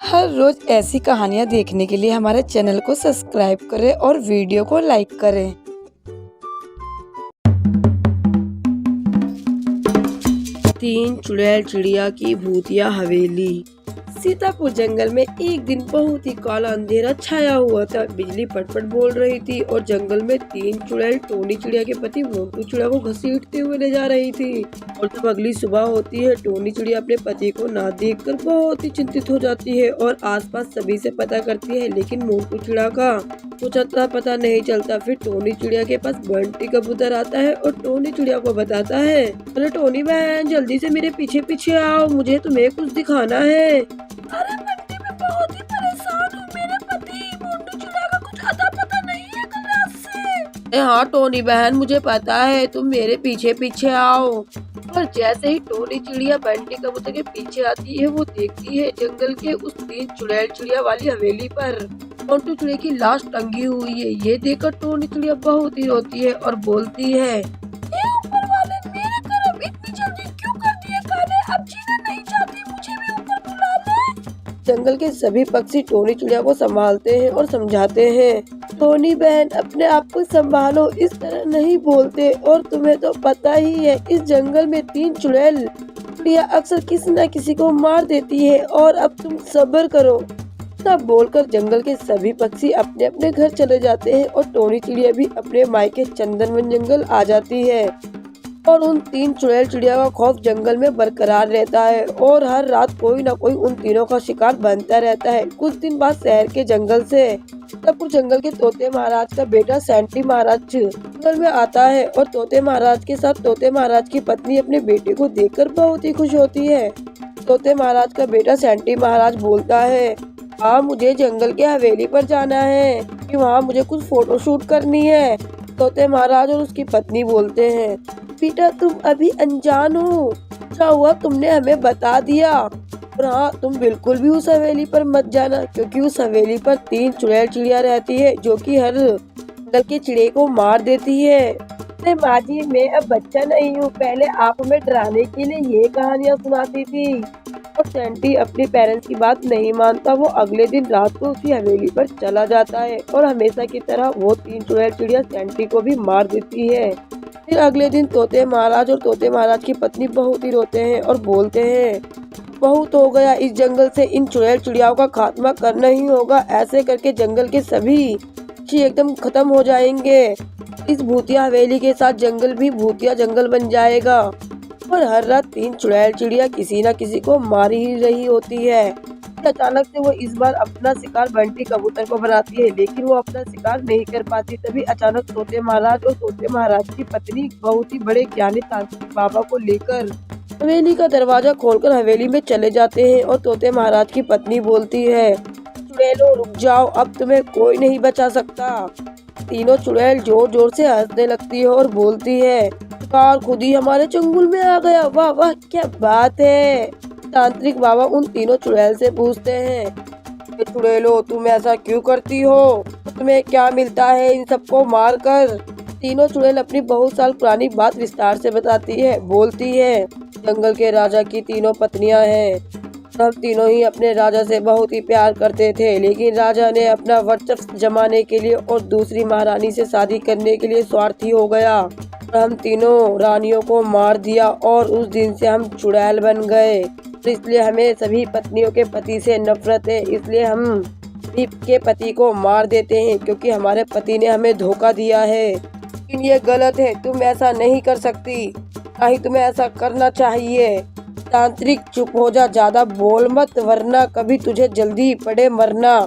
हर रोज ऐसी कहानियाँ देखने के लिए हमारे चैनल को सब्सक्राइब करें और वीडियो को लाइक करें। तीन चुड़ैल चिड़िया की भूतिया हवेली। सीतापुर जंगल में एक दिन बहुत ही काला अंधेरा छाया हुआ था। बिजली पटपट बोल रही थी और जंगल में तीन चुड़ैल टोनी चिड़िया के पति मोंटू चिड़िया को घसीटते हुए ले जा रही थी। और जब अगली सुबह होती है, टोनी चिड़िया अपने पति को ना देखकर बहुत ही चिंतित हो जाती है और आसपास सभी से पता करती है, लेकिन मोंटू चिड़िया का कुछ अता पता नहीं चलता। फिर टोनी चिड़िया के पास बंटी कबूतर आता है और टोनी चिड़िया को बताता है, अरे टोनी बहन, जल्दी से मेरे पीछे पीछे आओ, मुझे तुम्हें कुछ दिखाना है। अरे बंटी, मैं बहुत ही परेशान हूँ। मेरे पति मोंटू चिड़िया का कुछ अता पता नहीं है कल रात से। हाँ टोनी बहन, मुझे पता है, तुम मेरे पीछे पीछे आओ। और जैसे ही टोनी चिड़िया बंटी कबूतर के पीछे आती है, वो देखती है जंगल के उस तीन चुड़ैल चिड़िया वाली हवेली पर मोंटू चिड़िया की लाश टंगी हुई है। ये देखकर टोनी चिड़िया बहुत ही रोती है और बोलती है, ऊपर वाले, मेरे तरफ इतनी जल्दी क्यों कर दिए काले? अब जीना नहीं चाहती, मुझे भी ऊपर बुला ले। जंगल के सभी पक्षी टोनी चिड़िया को संभालते हैं और समझाते हैं, टोनी बहन, अपने आप को संभालो, इस तरह नहीं बोलते। और तुम्हें तो पता ही है, इस जंगल में तीन चुड़ैल चिड़िया अक्सर किसी न किसी को मार देती है, और अब तुम सब्र करो। तब बोलकर जंगल के सभी पक्षी अपने अपने घर चले जाते हैं और टोनी चिड़िया भी अपने मायके चंदनवन जंगल आ जाती है। और उन तीन चुड़ैल चिड़िया का खौफ जंगल में बरकरार रहता है और हर रात कोई न कोई उन तीनों का शिकार बनता रहता है। कुछ दिन बाद शहर के जंगल से सीतापुर जंगल के तोते महाराज का बेटा सेंटी महाराज जंगल में आता है और तोते महाराज के साथ तोते महाराज की पत्नी अपने बेटे को देखकर बहुत ही खुश होती है। तोते महाराज का बेटा सेंटी महाराज बोलता है, हाँ, मुझे जंगल के हवेली पर जाना है कि वहाँ मुझे कुछ फोटो शूट करनी है। तोते महाराज और उसकी पत्नी बोलते हैं, बेटा तुम अभी अनजान हो, क्या हुआ तुमने हमें बता दिया। और हाँ, तुम बिल्कुल भी उस हवेली पर मत जाना, क्योंकि उस हवेली पर तीन चुड़ैल चिड़िया रहती है जो कि हर जंगल के चिड़े को मार देती है। अरे माँ जी, मैं अब बच्चा नहीं हूँ, पहले आप हमें डराने के लिए ये कहानियाँ सुनाती थी। और सेंटी अपने पेरेंट्स की बात नहीं मानता। वो अगले दिन रात को उसी हवेली पर चला जाता है और हमेशा की तरह वो तीन चुड़ैल चिड़िया सेंटी को भी मार देती है। फिर अगले दिन तोते महाराज और तोते महाराज की पत्नी बहुत ही रोते हैं और बोलते हैं, बहुत हो गया, इस जंगल से इन चुड़ैल चिड़ियाओं का खात्मा करना ही होगा। ऐसे करके जंगल के सभी पक्षी एकदम खत्म हो जाएंगे। इस भूतिया हवेली के साथ जंगल भी भूतिया जंगल बन जाएगा। और हर रात तीन चुड़ैल चिड़िया किसी न किसी को मार ही रही होती है। अचानक से वो इस बार अपना शिकार बंटी कबूतर को बनाती है, लेकिन वो अपना शिकार नहीं कर पाती। तभी अचानक तोते महाराज और तोते महाराज की पत्नी बहुत ही बड़े ज्ञानी तांत्रिक बाबा को लेकर हवेली का दरवाजा खोलकर हवेली में चले जाते हैं। और तोते महाराज की पत्नी बोलती है, चुड़ैलों रुक जाओ, अब तुम्हें कोई नहीं बचा सकता। तीनों चुड़ैल जोर जोर से हंसने लगती है और बोलती है, कार खुद ही हमारे चंगुल में आ गया, वाह वाह क्या बात है। तांत्रिक बाबा उन तीनों चुड़ैल से पूछते हैं, चुड़ैलो तुम ऐसा क्यों करती हो, तुम्हें क्या मिलता है इन सबको मार कर। तीनों चुड़ैल अपनी बहुत साल पुरानी बात विस्तार से बताती है। बोलती है, जंगल के राजा की तीनों पत्नियां हैं। हम तीनों ही अपने राजा से बहुत ही प्यार करते थे, लेकिन राजा ने अपना वर्चस्व जमाने के लिए और दूसरी महारानी से शादी करने के लिए स्वार्थी हो गया और हम तीनों रानियों को मार दिया। और उस दिन से हम चुड़ैल बन गए। तो इसलिए हमें सभी पत्नियों के पति से नफरत है, इसलिए हम सभी के पति को मार देते हैं, क्योंकि हमारे पति ने हमें धोखा दिया है। लेकिन ये गलत है, तुम ऐसा नहीं कर सकती, ना ही तुम्हें ऐसा करना चाहिए। तांत्रिक चुप हो जा, ज्यादा बोल मत, वरना कभी तुझे जल्दी पड़े मरना।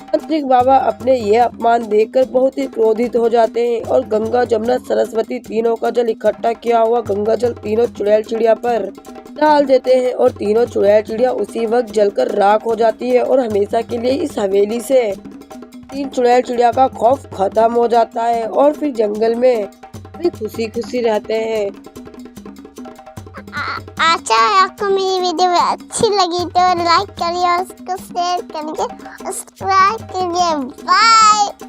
तांत्रिक बाबा अपने ये अपमान देखकर बहुत ही क्रोधित हो जाते हैं और गंगा जमुना सरस्वती तीनों का जल इकट्ठा किया हुआ गंगा जल तीनों चुड़ैल चिड़िया पर डाल देते हैं और तीनों चुड़ैल चिड़िया उसी वक्त जलकर राख हो जाती है। और हमेशा के लिए इस हवेली से तीन चुड़ैल चिड़िया का खौफ खत्म हो जाता है और फिर जंगल में भी खुशी खुशी रहते हैं। अच्छा, आपको मेरी वीडियो अच्छी लगी तो लाइक करिए और उसको शेयर करिए, सब्सक्राइब करिए। बाय।